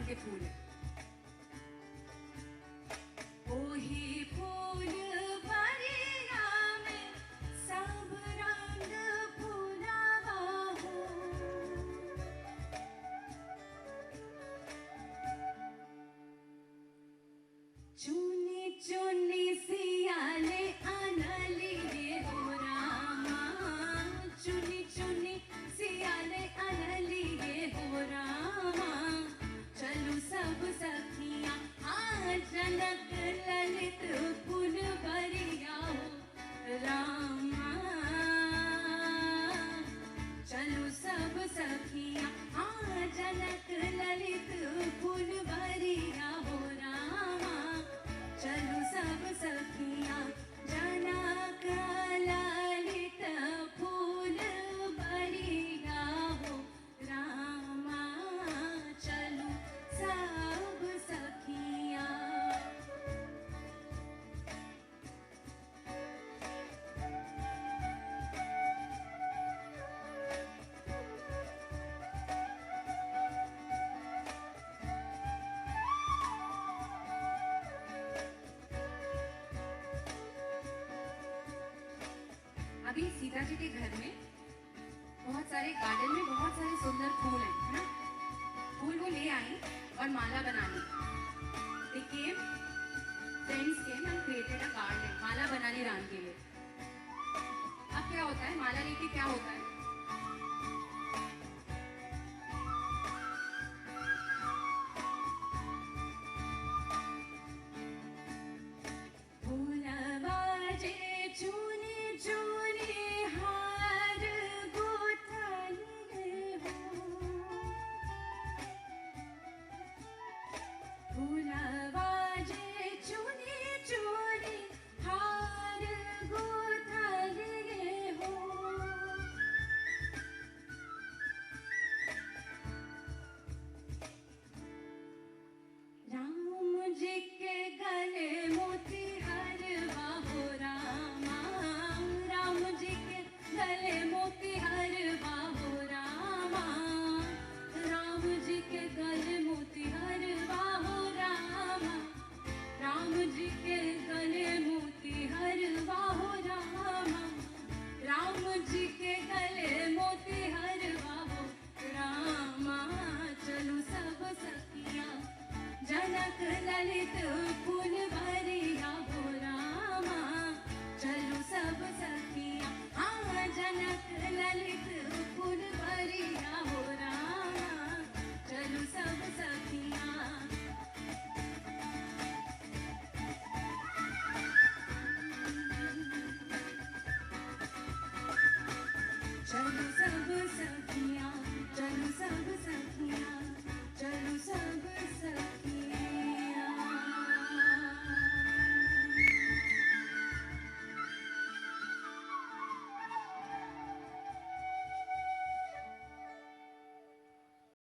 के फूल है। ओही फूल बरिया में सब रंग फूलावा हो, चुनी चुनी सियाले अनली गे हो रामा, चुनी चुनी सियाले अनली गे हो रामा, चलू सब सखियां आज जनक ललित फूल बरिया हो रामा, चलू सब सखियां आज जनक ललित फूल बरिया हो रामा, चलू सब सखियां जनक ललित फूल बरिया हो रामा, चलू सब सखियां। अभी सीता जी के घर में बहुत सारे गार्डन में बहुत सारे सुंदर फूल हैं, है ना। फूल वो ले आई और माला बना ली। They came, friends came and created a garland, माला बना ली राम के लिए। अब क्या होता है, माला लेके क्या होता है,